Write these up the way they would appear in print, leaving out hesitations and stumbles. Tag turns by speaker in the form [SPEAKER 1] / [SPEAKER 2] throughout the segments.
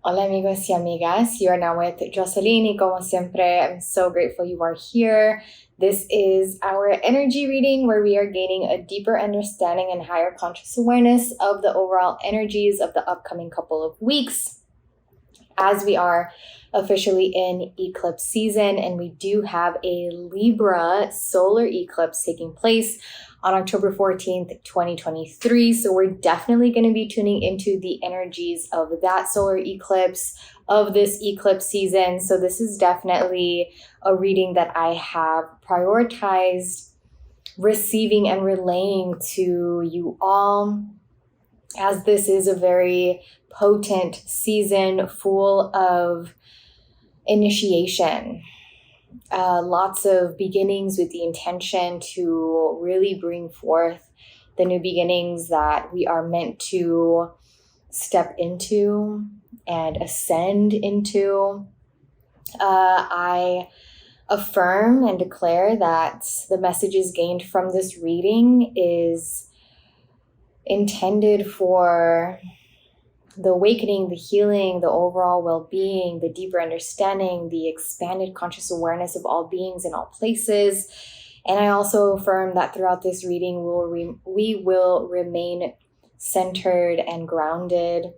[SPEAKER 1] Hola amigos y amigas, you are now with Jocelyn y como siempre, I'm so grateful you are here. This is our energy reading where we are gaining a deeper understanding and higher conscious awareness of the overall energies of the upcoming couple of weeks as we are officially in eclipse season, and we do have a Libra solar eclipse taking place on October 14th, 2023. So we're definitely going to be tuning into the energies of that solar eclipse of this eclipse season. So this is definitely a reading that I have prioritized receiving and relaying to you all, as this is a very potent season full of initiation. Lots of beginnings with the intention to really bring forth the new beginnings that we are meant to step into and ascend into. I affirm and declare that the messages gained from this reading is intended for the awakening, the healing, the overall well-being, the deeper understanding, the expanded conscious awareness of all beings in all places. And I also affirm that throughout this reading, we will remain centered and grounded.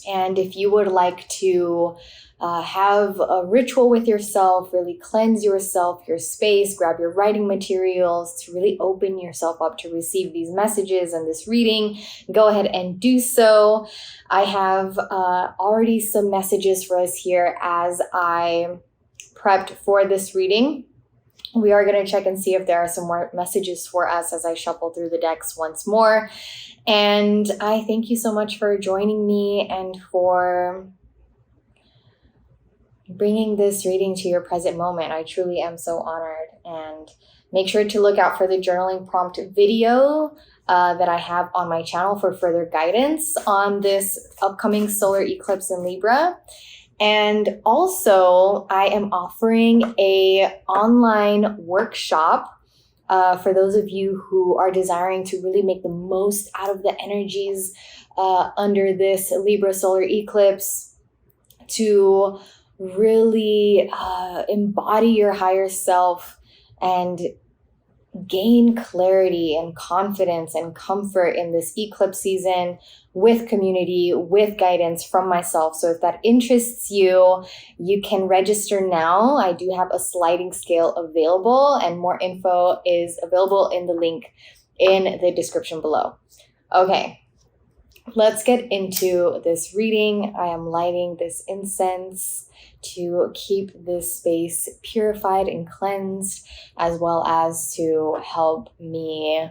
[SPEAKER 1] And if you would like to have a ritual with yourself, really cleanse yourself, your space, grab your writing materials to really open yourself up to receive these messages and this reading, go ahead and do so. I have already some messages for us here as I prepped for this reading. We are going to check and see if there are some more messages for us as I shuffle through the decks once more. And I thank you so much for joining me and for bringing this reading to your present moment. I truly am so honored. And make sure to look out for the journaling prompt video that I have on my channel for further guidance on this upcoming solar eclipse in Libra. And also, I am offering an online workshop for those of you who are desiring to really make the most out of the energies under this Libra solar eclipse, to really embody your higher self and gain clarity and confidence and comfort in this eclipse season with community, with guidance from myself. So if that interests you, you can register now. I do have a sliding scale available, and more info is available in the link in the description below. Okay, let's get into this reading. I am lighting this incense to keep this space purified and cleansed, as well as to help me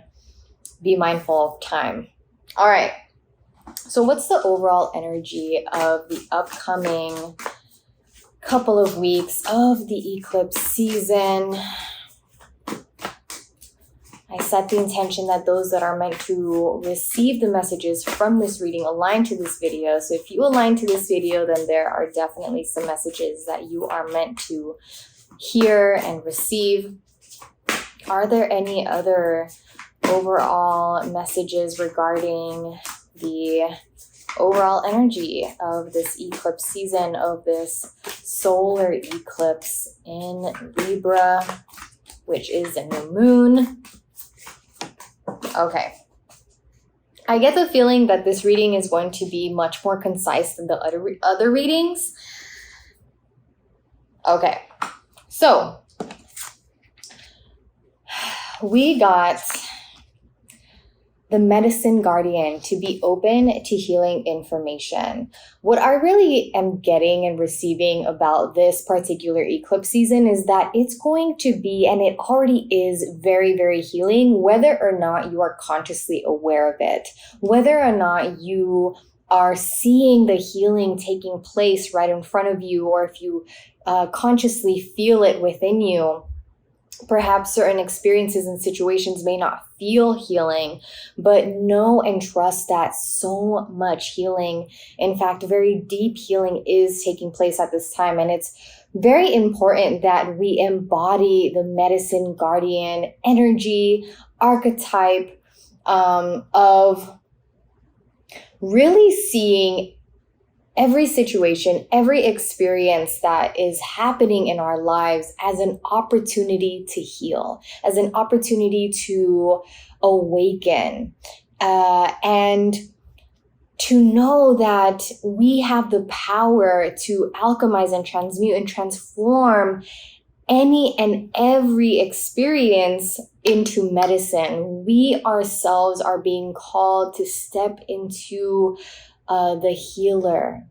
[SPEAKER 1] be mindful of time. All right. So what's the overall energy of the upcoming couple of weeks of the eclipse season? I set the intention that those that are meant to receive the messages from this reading align to this video. So if you align to this video, then there are definitely some messages that you are meant to hear and receive. Are there any other overall messages regarding the overall energy of this eclipse season, of this solar eclipse in Libra, which is a new moon? Okay. I get the feeling that this reading is going to be much more concise than the other readings. Okay. So we got the medicine guardian to be open to healing information. What I really am getting and receiving about this particular eclipse season is that it's going to be, and it already is, very, very healing, whether or not you are consciously aware of it, whether or not you are seeing the healing taking place right in front of you, or if you consciously feel it within you. Perhaps certain experiences and situations may not feel healing, but know and trust that so much healing, in fact, very deep healing, is taking place at this time. And it's very important that we embody the medicine guardian energy, archetype of really seeing every situation, every experience that is happening in our lives as an opportunity to heal, as an opportunity to awaken, and to know that we have the power to alchemize and transmute and transform any and every experience into medicine. We ourselves are being called to step into the healer.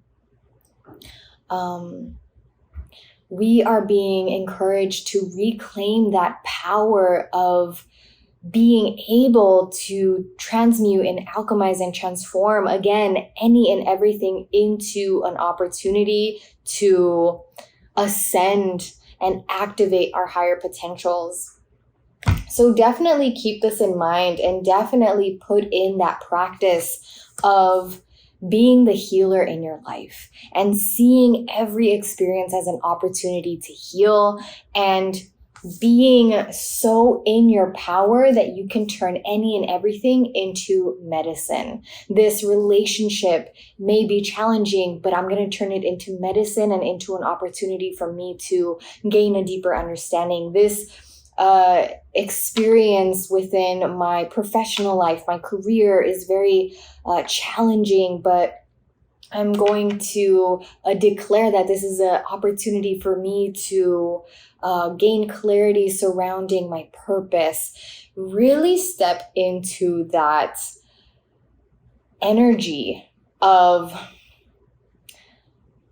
[SPEAKER 1] We are being encouraged to reclaim that power of being able to transmute and alchemize and transform, again, any and everything into an opportunity to ascend and activate our higher potentials. So definitely keep this in mind and definitely put in that practice of being the healer in your life and seeing every experience as an opportunity to heal, and being so in your power that you can turn any and everything into medicine. This relationship may be challenging, but I'm going to turn it into medicine and into an opportunity for me to gain a deeper understanding. This experience within my professional life, my career is very challenging, but I'm going to declare that this is an opportunity for me to gain clarity surrounding my purpose. Really step into that energy of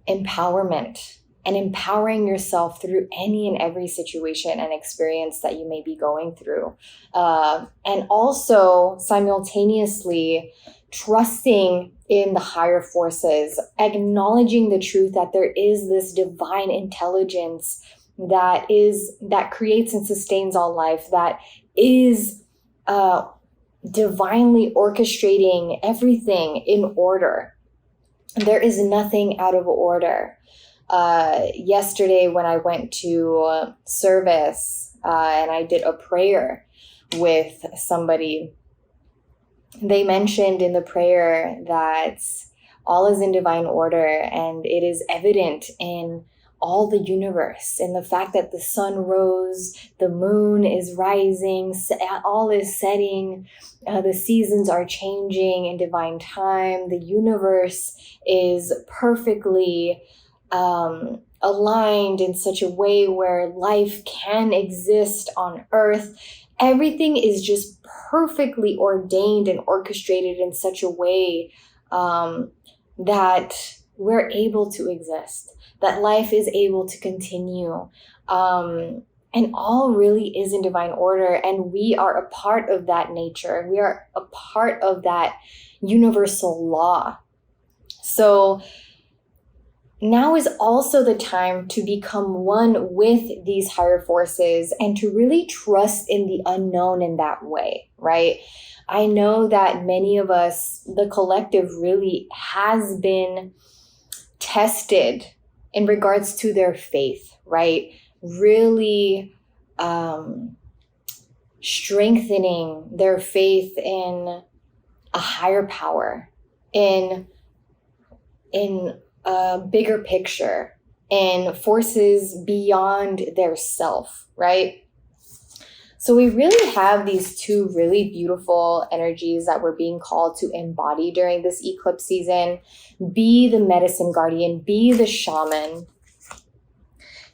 [SPEAKER 1] empowerment and empowering yourself through any and every situation and experience that you may be going through. And also simultaneously trusting in the higher forces, acknowledging the truth that there is this divine intelligence that creates and sustains all life, that is divinely orchestrating everything in order. There is nothing out of order. Yesterday when I went to service and I did a prayer with somebody, they mentioned in the prayer that all is in divine order, and it is evident in all the universe, in the fact that the sun rose, the moon is rising, all is setting, the seasons are changing in divine time, the universe is perfectly aligned in such a way where life can exist on earth. Everything is just perfectly ordained and orchestrated in such a way that we're able to exist, that life is able to continue. And all really is in divine order. And we are a part of that nature. We are a part of that universal law. So now is also the time to become one with these higher forces and to really trust in the unknown in that way, right? I know that many of us, the collective, really has been tested in regards to their faith, right? Really strengthening their faith in a higher power, in a bigger picture, and forces beyond their self, right? So we really have these two really beautiful energies that we're being called to embody during this eclipse season. Be the medicine guardian, be the shaman,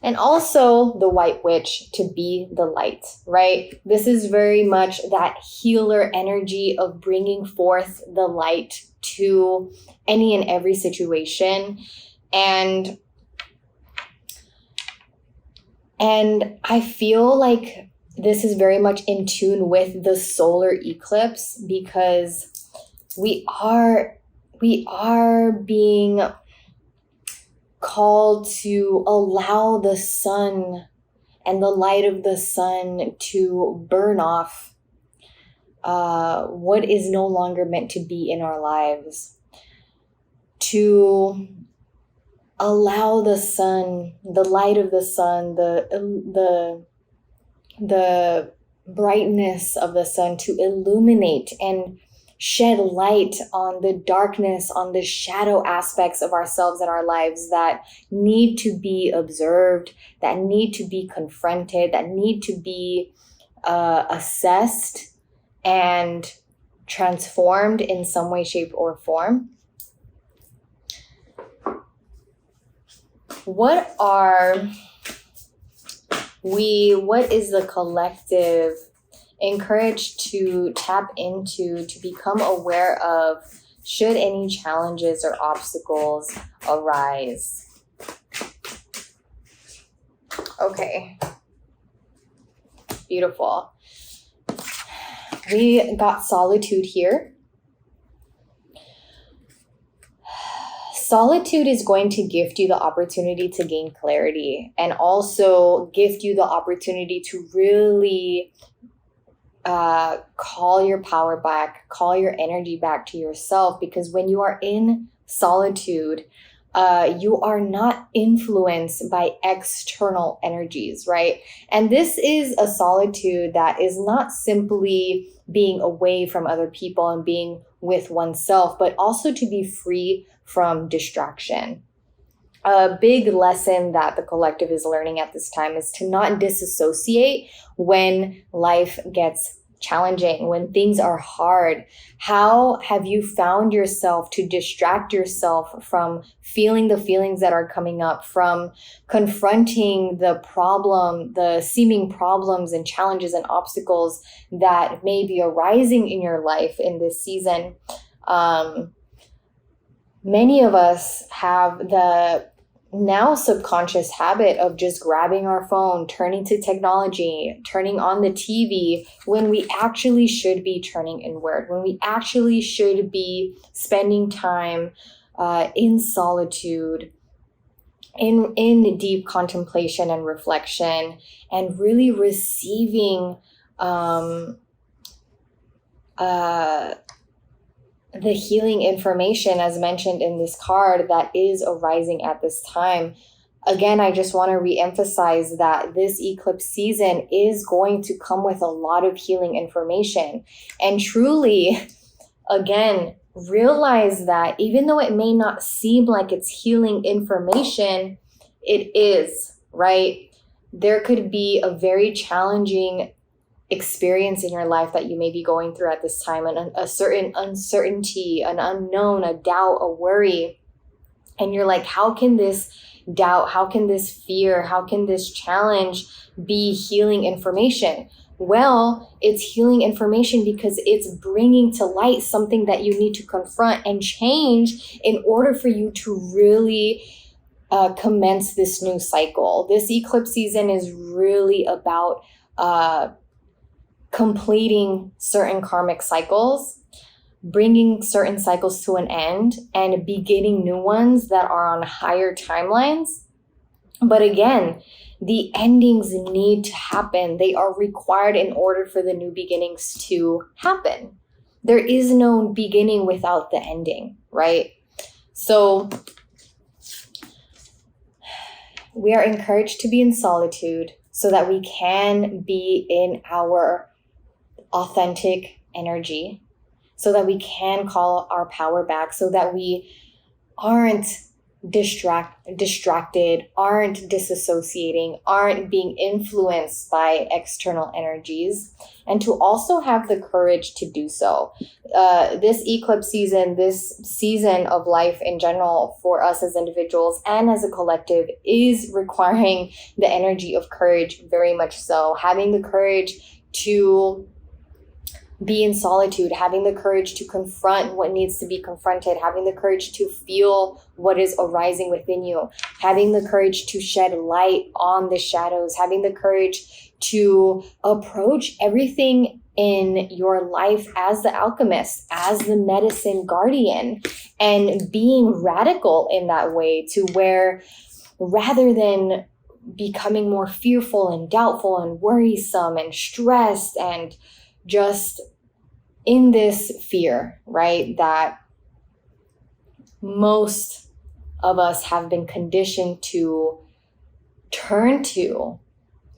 [SPEAKER 1] and also the white witch, to be the light, right? This is very much that healer energy of bringing forth the light to any and every situation. And I feel like this is very much in tune with the solar eclipse, because we are being called to allow the sun and the light of the sun to burn off what is no longer meant to be in our lives, to allow the sun, the light of the sun, the brightness of the sun to illuminate and shed light on the darkness, on the shadow aspects of ourselves and our lives that need to be observed, that need to be confronted, that need to be assessed and transformed in some way, shape, or form. What is the collective encouraged to tap into, to become aware of, should any challenges or obstacles arise? Okay. Beautiful. We got solitude here. Solitude is going to gift you the opportunity to gain clarity and also gift you the opportunity to really call your power back, call your energy back to yourself, because when you are in solitude, you are not influenced by external energies, right? And this is a solitude that is not simply being away from other people and being with oneself, but also to be free from distraction. A big lesson that the collective is learning at this time is to not disassociate when life gets challenging, when things are hard. How have you found yourself to distract yourself from feeling the feelings that are coming up, from confronting the problem, the seeming problems and challenges and obstacles that may be arising in your life in this season? Many of us have the now subconscious habit of just grabbing our phone, turning to technology, turning on the TV, when we actually should be turning inward, when we actually should be spending time in solitude, in deep contemplation and reflection, and really receiving the healing information, as mentioned in this card, that is arising at this time. Again, I just want to reemphasize that this eclipse season is going to come with a lot of healing information. And truly, again, realize that even though it may not seem like it's healing information, it is, right? There could be a very challenging experience in your life that you may be going through at this time, and a certain uncertainty, an unknown, a doubt, a worry. And you're like, how can this doubt, how can this fear, how can this challenge be healing information? Well, it's healing information because it's bringing to light something that you need to confront and change in order for you to really commence this new cycle. This eclipse season is really about completing certain karmic cycles, bringing certain cycles to an end, and beginning new ones that are on higher timelines. But again, the endings need to happen. They are required in order for the new beginnings to happen. There is no beginning without the ending, right? So we are encouraged to be in solitude so that we can be in our authentic energy, so that we can call our power back, so that we aren't distracted, aren't disassociating, aren't being influenced by external energies, and to also have the courage to do so. This eclipse season, this season of life in general for us as individuals and as a collective, is requiring the energy of courage, very much so. Having the courage to be in solitude, having the courage to confront what needs to be confronted, having the courage to feel what is arising within you, having the courage to shed light on the shadows, having the courage to approach everything in your life as the alchemist, as the medicine guardian, and being radical in that way, to where rather than becoming more fearful and doubtful and worrisome and stressed and just in this fear, right, that most of us have been conditioned to turn to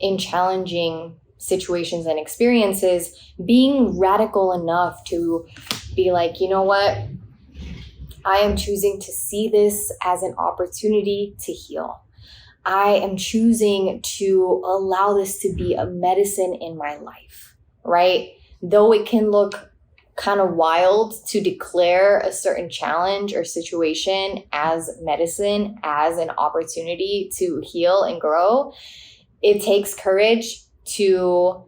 [SPEAKER 1] in challenging situations and experiences, being radical enough to be like, you know what? I am choosing to see this as an opportunity to heal. I am choosing to allow this to be a medicine in my life, right? Though it can look kind of wild to declare a certain challenge or situation as medicine, as an opportunity to heal and grow, it takes courage to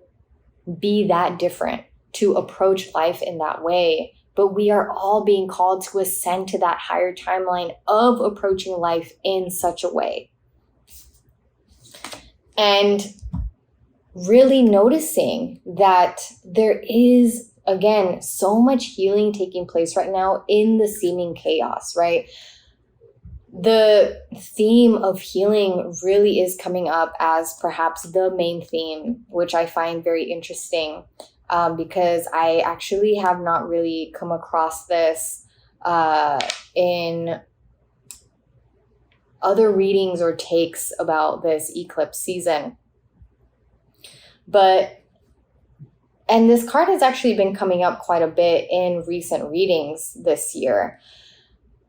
[SPEAKER 1] be that different, to approach life in that way. But we are all being called to ascend to that higher timeline of approaching life in such a way. And really noticing that there is, again, so much healing taking place right now in the seeming chaos, right? The theme of healing really is coming up as perhaps the main theme, which I find very interesting because I actually have not really come across this in other readings or takes about this eclipse season. And this card has actually been coming up quite a bit in recent readings this year.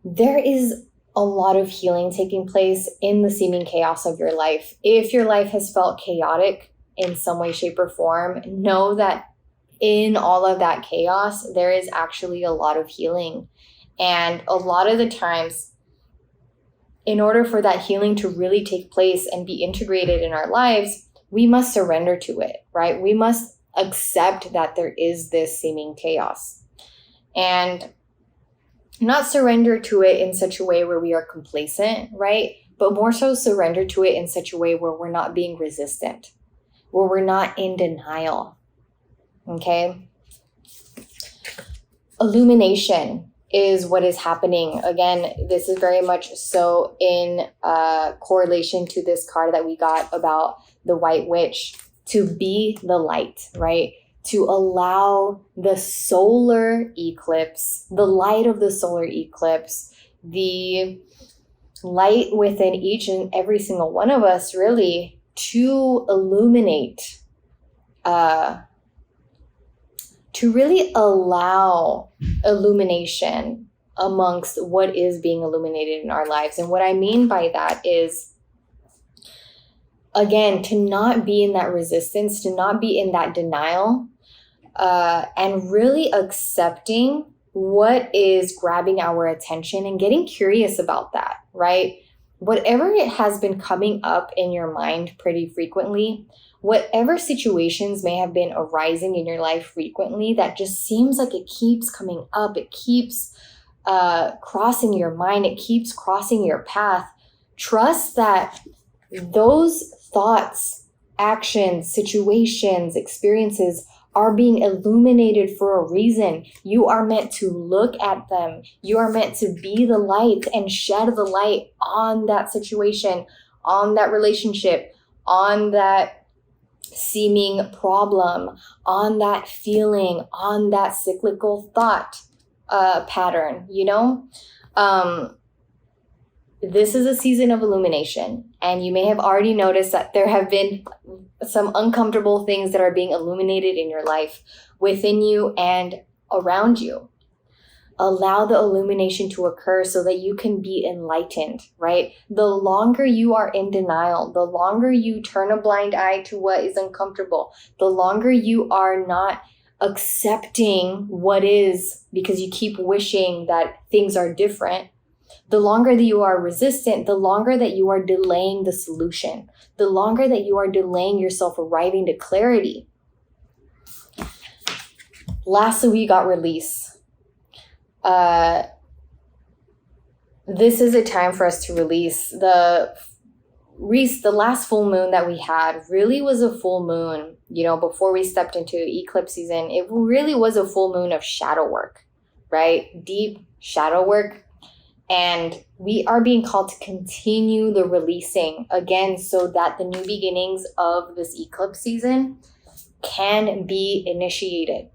[SPEAKER 1] There is a lot of healing taking place in the seeming chaos of your life. If your life has felt chaotic in some way, shape, or form, know that in all of that chaos, there is actually a lot of healing. And a lot of the times, in order for that healing to really take place and be integrated in our lives, we must surrender to it, right? We must accept that there is this seeming chaos. And not surrender to it in such a way where we are complacent, right? But more so surrender to it in such a way where we're not being resistant, where we're not in denial, okay? Illumination is what is happening. Again, this is very much so in correlation to this card that we got about the White Witch, to be the light, right? To allow the solar eclipse, the light of the solar eclipse, the light within each and every single one of us, really, to illuminate, to really allow illumination amongst what is being illuminated in our lives. And what I mean by that is, again, to not be in that resistance, to not be in that denial, and really accepting what is grabbing our attention and getting curious about that, right? Whatever it has been coming up in your mind pretty frequently, whatever situations may have been arising in your life frequently that just seems like it keeps coming up, it keeps crossing your mind, it keeps crossing your path, trust that those thoughts, actions, situations, experiences are being illuminated for a reason. You are meant to look at them. You are meant to be the light and shed the light on that situation, on that relationship, on that seeming problem, on that feeling, on that cyclical thought pattern, you know? This is a season of illumination, and you may have already noticed that there have been some uncomfortable things that are being illuminated in your life, within you and around you. Allow the illumination to occur so that you can be enlightened, right? The longer you are in denial, the longer you turn a blind eye to what is uncomfortable, the longer you are not accepting what is because you keep wishing that things are different, the longer that you are resistant, the longer that you are delaying the solution, the longer that you are delaying yourself arriving to clarity. Lastly, we got release. This is a time for us to release. The last full moon that we had really was a full moon, you know, before we stepped into eclipse season. It really was a full moon of shadow work, right? Deep shadow work. And we are being called to continue the releasing again so that the new beginnings of this eclipse season can be initiated.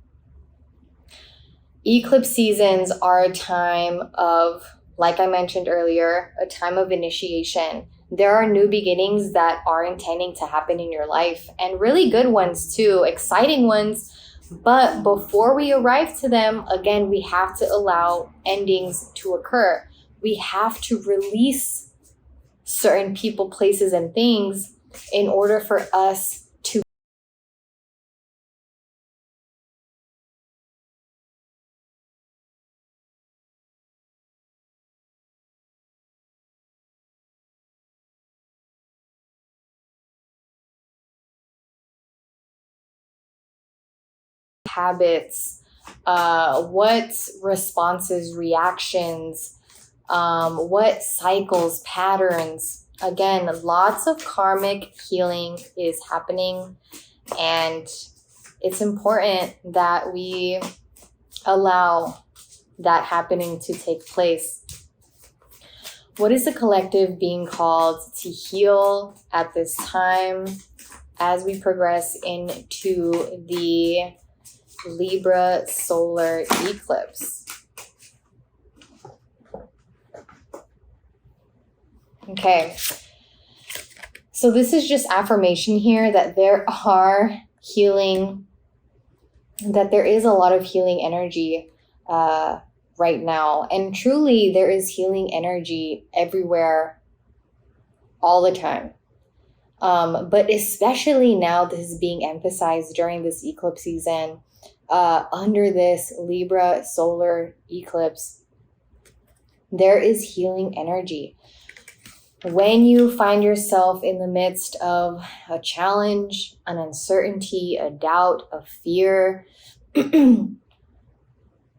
[SPEAKER 1] Eclipse seasons are a time of, like I mentioned earlier, a time of initiation. there are new beginnings that are intending to happen in your life, and really good ones too, exciting ones. But before we arrive to them, again, we have to allow endings to occur. We have to release certain people, places, and things in order for us to habits, what responses, reactions, what cycles, patterns. Again, lots of karmic healing is happening, and it's important that we allow that happening to take place. What is the collective being called to heal at this time as we progress into the Libra Solar Eclipse? Okay, so this is just affirmation here that there are healing, that there is a lot of healing energy right now. And truly, there is healing energy everywhere all the time. But especially now, this is being emphasized during this eclipse season, under this Libra solar eclipse, there is healing energy. When you find yourself in the midst of a challenge, an uncertainty, a doubt, a fear,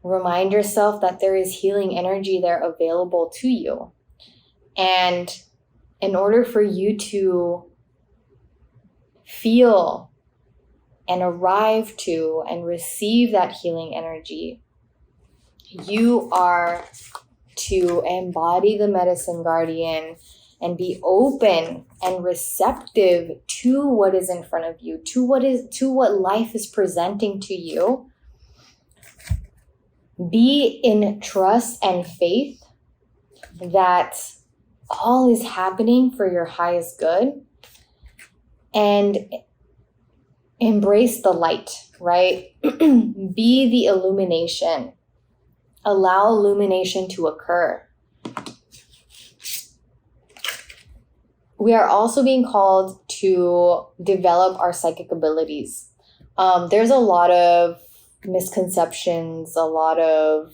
[SPEAKER 1] remind yourself that there is healing energy there available to you. And in order for you to feel and arrive to and receive that healing energy, you are to embody the medicine guardian and be open and receptive to what is in front of you, to what life is presenting to you. Be in trust and faith that all is happening for your highest good, and embrace the light, right? Be the illumination. Allow illumination to occur. We are also being called to develop our psychic abilities. There's a lot of misconceptions, a lot of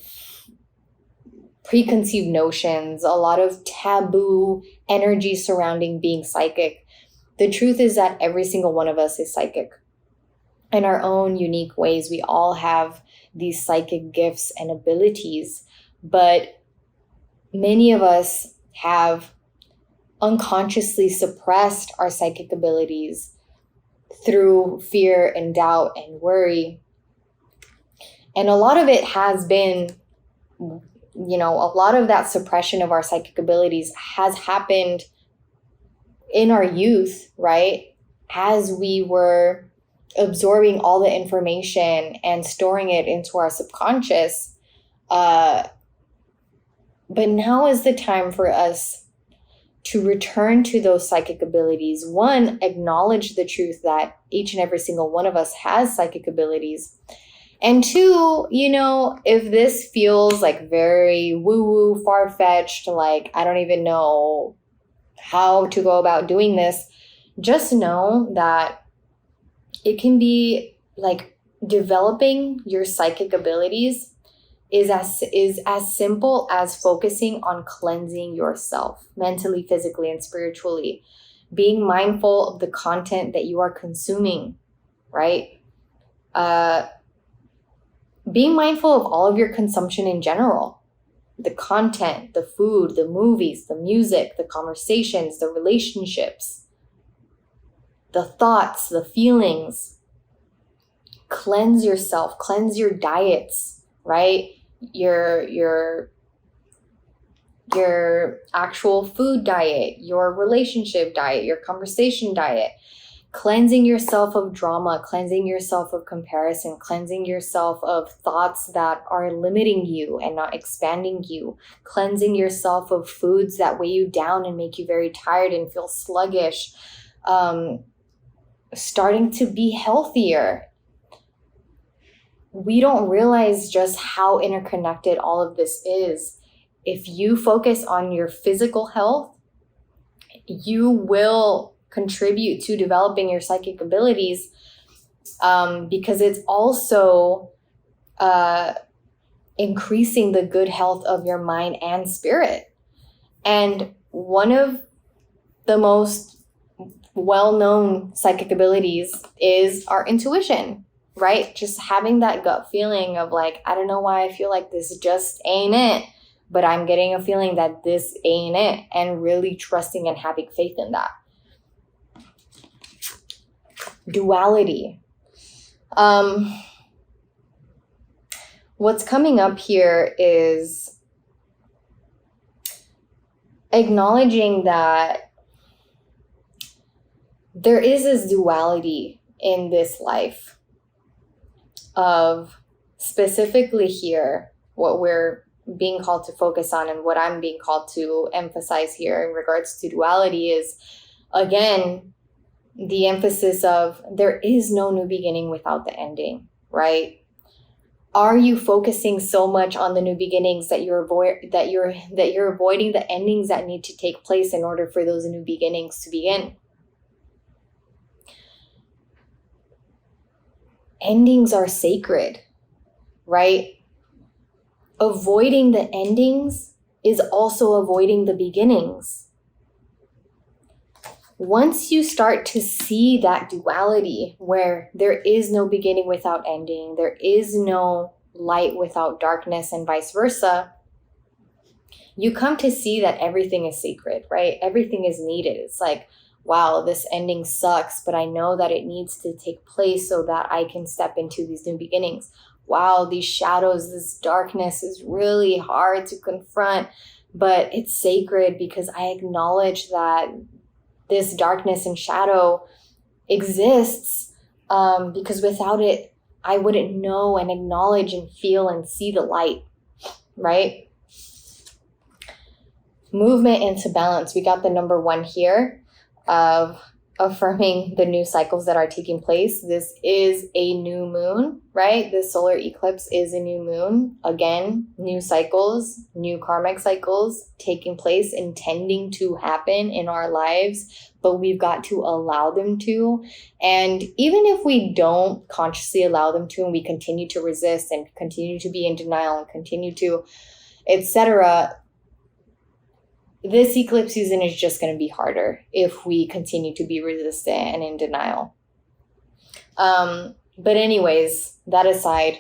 [SPEAKER 1] preconceived notions, a lot of taboo energy surrounding being psychic. The truth is that every single one of us is psychic in our own unique ways. We all have these psychic gifts and abilities, but many of us have unconsciously suppressed our psychic abilities through fear and doubt and worry. And a lot of it has been, a lot of that suppression of our psychic abilities has happened in our youth, right? As we were absorbing all the information and storing it into our subconscious. But now is the time for us to return to those psychic abilities. One, acknowledge the truth that each and every single one of us has psychic abilities. And two, if this feels like very woo-woo, far-fetched, like I don't even know how to go about doing this, just know that it can be like developing your psychic abilities is as simple as focusing on cleansing yourself mentally, physically, and spiritually. Being mindful of the content that you are consuming, right? Being mindful of all of your consumption in general. The content, the food, the movies, the music, the conversations, the relationships, the thoughts, the feelings. Cleanse yourself, cleanse your diets, right? Your actual food diet, your relationship diet, your conversation diet. cleansing yourself of drama, cleansing yourself of comparison, cleansing yourself of thoughts that are limiting you and not expanding you, cleansing yourself of foods that weigh you down and make you very tired and feel sluggish, starting to be healthier. We don't realize just how interconnected all of this is. If you focus on your physical health, you will contribute to developing your psychic abilities, because it's also increasing the good health of your mind and spirit. And one of the most well-known psychic abilities is our intuition, right? Just having that gut feeling of like, I don't know why I feel like this just ain't it, but I'm getting a feeling that this ain't it, and really trusting and having faith in that. Duality. What's coming up here is acknowledging that there is this duality in this life of, specifically here, what we're being called to focus on and what I'm being called to emphasize here in regards to duality is, again, the emphasis of there is no new beginning without the ending, right? Are you focusing so much on the new beginnings that you're avoiding the endings that need to take place in order for those new beginnings to begin? Endings are sacred, right? Avoiding the endings is also avoiding the beginnings. Once you start to see that duality where there is no beginning without ending, there is no light without darkness, and vice versa, you come to see that everything is sacred, right? Everything is needed. It's like, wow, this ending sucks, but I know that it needs to take place so that I can step into these new beginnings. Wow, these shadows, this darkness is really hard to confront, but it's sacred because I acknowledge that this darkness and shadow exists, because without it, I wouldn't know and acknowledge and feel and see the light, right? Movement into balance. We got the number 1 here of affirming the new cycles that are taking place. This is a new moon, right? The solar eclipse is a new moon. Again, new cycles, new karmic cycles taking place, intending to happen in our lives, but we've got to allow them to. And even if we don't consciously allow them to, and we continue to resist and continue to be in denial and continue to, etc., this eclipse season is just going to be harder if we continue to be resistant and in denial. But anyways, that aside,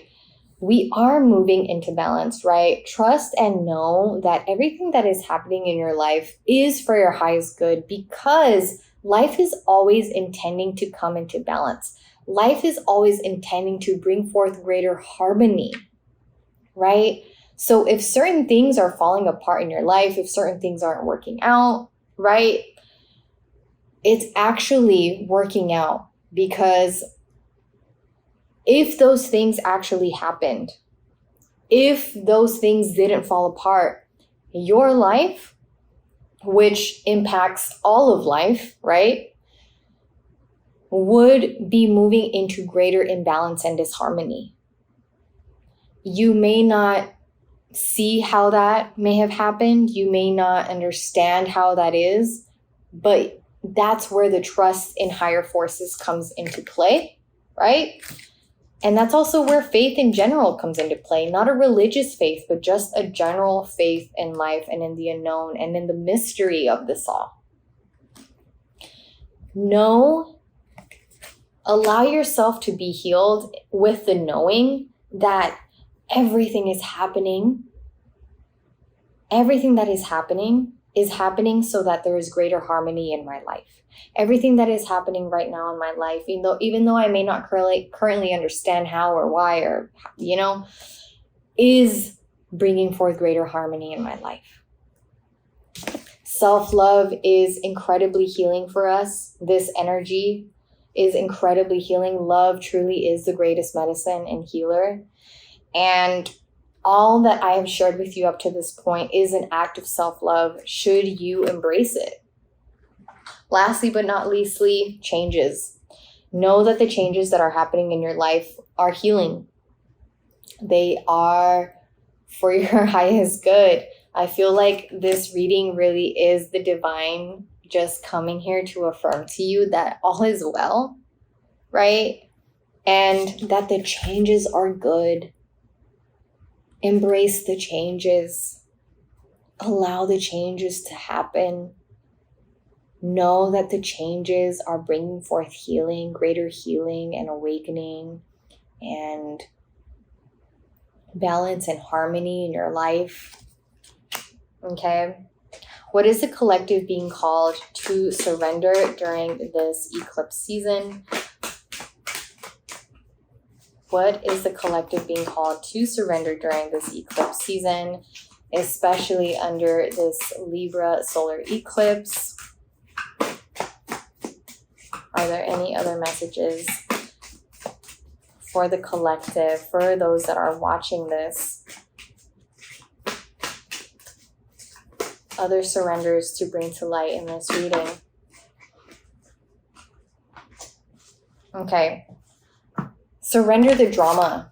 [SPEAKER 1] we are moving into balance, right? Trust and know that everything that is happening in your life is for your highest good, because life is always intending to come into balance. Life is always intending to bring forth greater harmony, right? So if certain things are falling apart in your life, if certain things aren't working out, right, it's actually working out, because if those things actually happened, if those things didn't fall apart, your life, which impacts all of life, right, would be moving into greater imbalance and disharmony. You may not see how that may have happened. You may not understand how that is, but that's where the trust in higher forces comes into play, right? And that's also where faith in general comes into play. Not a religious faith, but just a general faith in life and in the unknown and in the mystery of this all. Allow yourself to be healed with the knowing that everything is happening. Everything that is happening so that there is greater harmony in my life. Everything that is happening right now in my life, even though I may not currently understand how or why or, is bringing forth greater harmony in my life. Self-love is incredibly healing for us. This energy is incredibly healing. Love truly is the greatest medicine and healer. And all that I have shared with you up to this point is an act of self-love should you embrace it. Lastly, but not leastly, changes. Know that the changes that are happening in your life are healing. They are for your highest good. I feel like this reading really is the divine just coming here to affirm to you that all is well, right? And that the changes are good. Embrace the changes. Allow the changes to happen. Know that the changes are bringing forth healing, greater healing and awakening and balance and harmony in your life. Okay? What is the collective being called to surrender during this eclipse season? What is the collective being called to surrender during this eclipse season, especially under this Libra solar eclipse? Are there any other messages for the collective, for those that are watching this? Other surrenders to bring to light in this reading. Okay. Surrender the drama.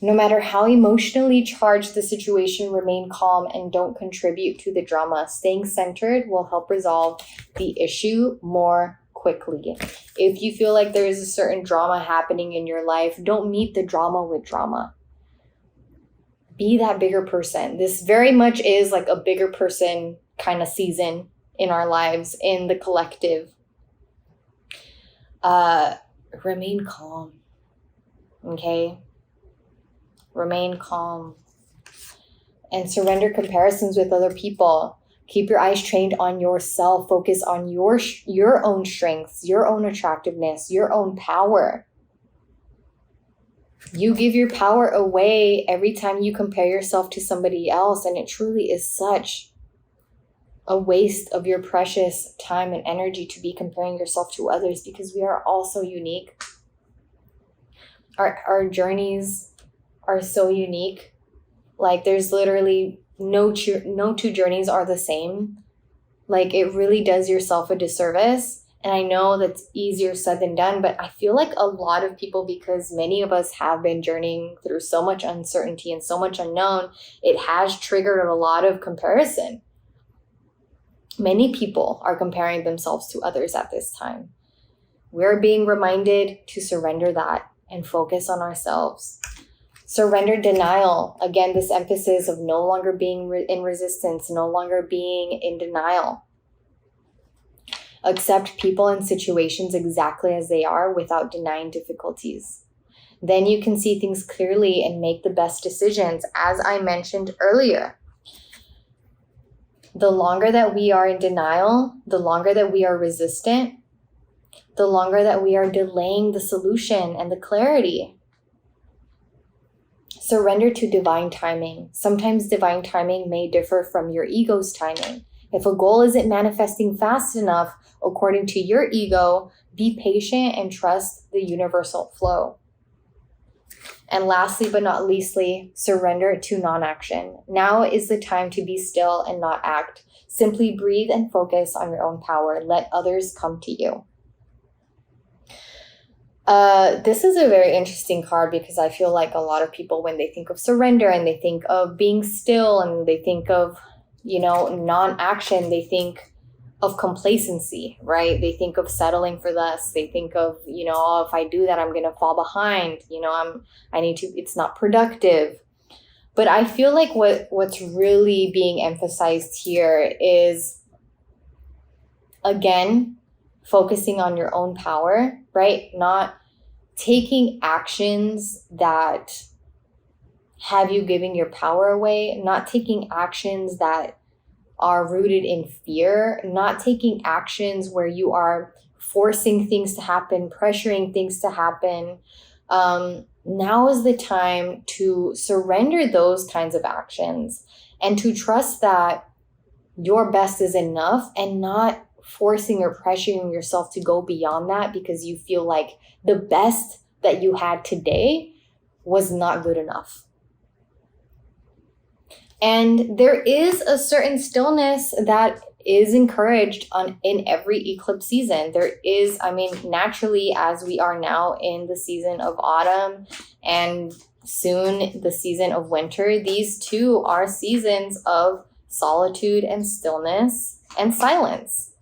[SPEAKER 1] No matter how emotionally charged the situation, remain calm and don't contribute to the drama. Staying centered will help resolve the issue more quickly. If you feel like there is a certain drama happening in your life, don't meet the drama with drama. Be that bigger person. This very much is like a bigger person kind of season in our lives, in the collective. Remain calm. Okay? Remain calm. And surrender comparisons with other people. Keep your eyes trained on yourself. Focus on your own strengths, your own attractiveness, your own power. You give your power away every time you compare yourself to somebody else, and it truly is such a waste of your precious time and energy to be comparing yourself to others, because we are all so unique. Our journeys are so unique. Like, there's literally no two journeys are the same. Like, it really does yourself a disservice. And I know that's easier said than done, but I feel like a lot of people, because many of us have been journeying through so much uncertainty and so much unknown, it has triggered a lot of comparison. Many people are comparing themselves to others at this time. We're being reminded to surrender that and focus on ourselves. Surrender denial. Again, this emphasis of no longer being in resistance, no longer being in denial. Accept people and situations exactly as they are without denying difficulties. Then you can see things clearly and make the best decisions, as I mentioned earlier. The longer that we are in denial, the longer that we are resistant, the longer that we are delaying the solution and the clarity. Surrender to divine timing. Sometimes divine timing may differ from your ego's timing. If a goal isn't manifesting fast enough according to your ego, be patient and trust the universal flow. And lastly, but not leastly, surrender to non-action. Now is the time to be still and not act. Simply breathe and focus on your own power. Let others come to you. This is a very interesting card, because I feel like a lot of people, when they think of surrender and they think of being still and they think of, non-action, they think of complacency, right? They think of settling for less. They think of, if I do that, I'm going to fall behind. It's not productive. But I feel like what's really being emphasized here is, again, focusing on your own power, right? Not taking actions that have you giving your power away, not taking actions that are rooted in fear, not taking actions where you are forcing things to happen, pressuring things to happen. Now is the time to surrender those kinds of actions and to trust that your best is enough, and not forcing or pressuring yourself to go beyond that because you feel like the best that you had today was not good enough. And there is a certain stillness that is encouraged in every eclipse season. There is, naturally, as we are now in the season of autumn and soon the season of winter, these two are seasons of solitude and stillness and silence,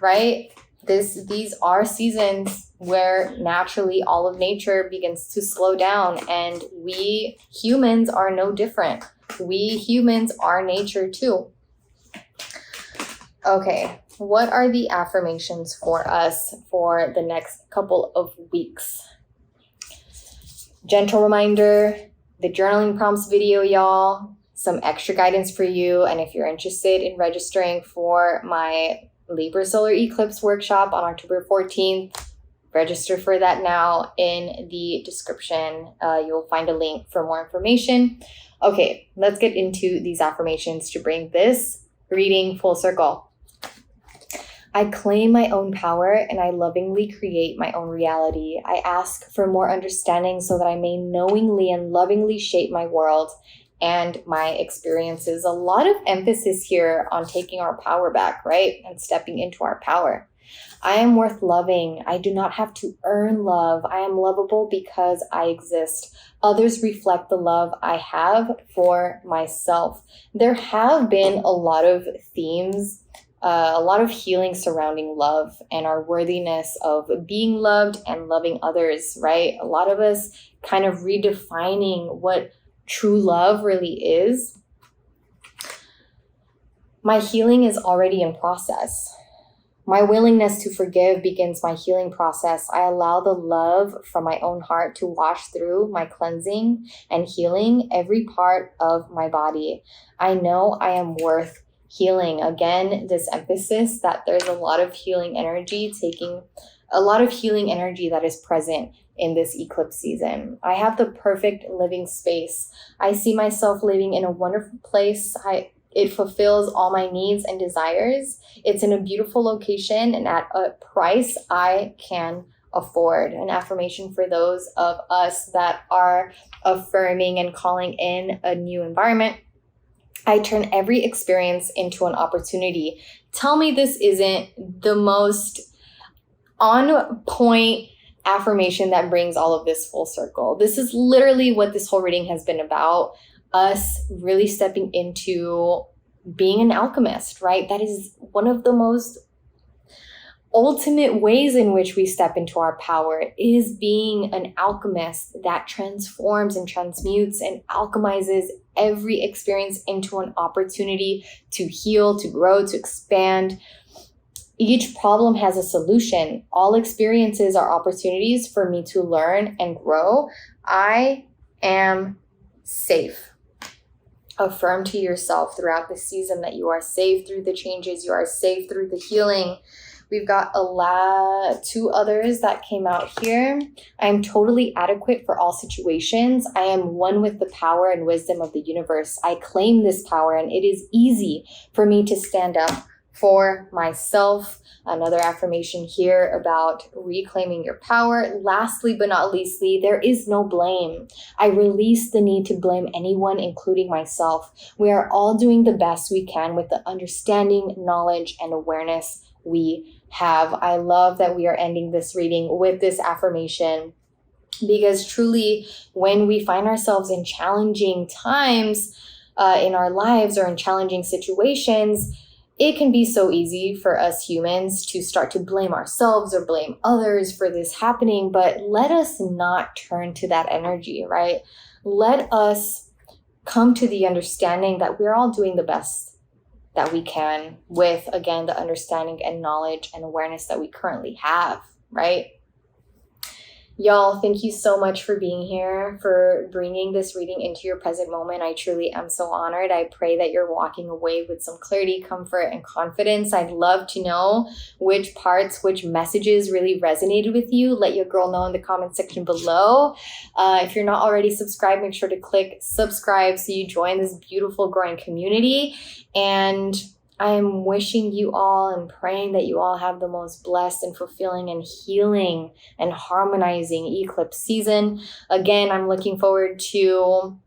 [SPEAKER 1] right? These are seasons where naturally all of nature begins to slow down, and we humans are no different. We humans are nature too. Okay, what are the affirmations for us for the next couple of weeks? Gentle reminder, the journaling prompts video, y'all, some extra guidance for you. And if you're interested in registering for my Libra Solar Eclipse workshop on October 14th, register for that now. In the description, you'll find a link for more information. Okay, let's get into these affirmations to bring this reading full circle. I claim my own power and I lovingly create my own reality. I ask for more understanding so that I may knowingly and lovingly shape my world and my experiences. A lot of emphasis here on taking our power back, right? And stepping into our power. I am worth loving. I do not have to earn love. I am lovable because I exist. Others reflect the love I have for myself. There have been a lot of themes, a lot of healing surrounding love and our worthiness of being loved and loving others, right? A lot of us kind of redefining what true love really is. My healing is already in process. My willingness to forgive begins my healing process. I allow the love from my own heart to wash through my cleansing and healing every part of my body. I know I am worth healing. Again, this emphasis that there's a lot of healing energy that is present in this eclipse season. I have the perfect living space. I see myself living in a wonderful place. It fulfills all my needs and desires. It's in a beautiful location and at a price I can afford. An affirmation for those of us that are affirming and calling in a new environment. I turn every experience into an opportunity. Tell me this isn't the most on point affirmation that brings all of this full circle. This is literally what this whole reading has been about. Us really stepping into being an alchemist, right? That is one of the most ultimate ways in which we step into our power, is being an alchemist that transforms and transmutes and alchemizes every experience into an opportunity to heal, to grow, to expand. Each problem has a solution. All experiences are opportunities for me to learn and grow. I am safe. Affirm to yourself throughout the season that you are safe through the changes. You are safe through the healing. We've got two others that came out here. I am totally adequate for all situations. I am one with the power and wisdom of the universe. I claim this power and it is easy for me to stand up for myself. Another affirmation here about reclaiming your power. Lastly, but not leastly, there is no blame. I release the need to blame anyone, including myself. We are all doing the best we can with the understanding, knowledge, and awareness we have. I love that we are ending this reading with this affirmation, because truly, when we find ourselves in challenging times in our lives or in challenging situations, it can be so easy for us humans to start to blame ourselves or blame others for this happening, but let us not turn to that energy, right? Let us come to the understanding that we're all doing the best that we can with, again, the understanding and knowledge and awareness that we currently have, right? Y'all, thank you so much for being here, for bringing this reading into your present moment. I truly am so honored. I pray that you're walking away with some clarity, comfort, and confidence. I'd love to know which messages really resonated with you. Let your girl know in the comment section below. If you're not already subscribed, make sure to click subscribe so you join this beautiful growing community. And I am wishing you all and praying that you all have the most blessed and fulfilling and healing and harmonizing eclipse season. Again, I'm looking forward to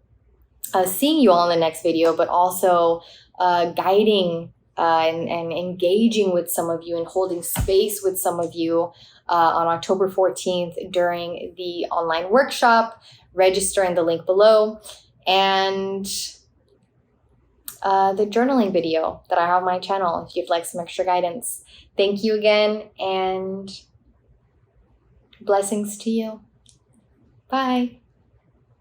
[SPEAKER 1] seeing you all in the next video, but also guiding and engaging with some of you and holding space with some of you on October 14th during the online workshop. Register in the link below. And the journaling video that I have on my channel if you'd like some extra guidance. Thank you again, and blessings to you. Bye.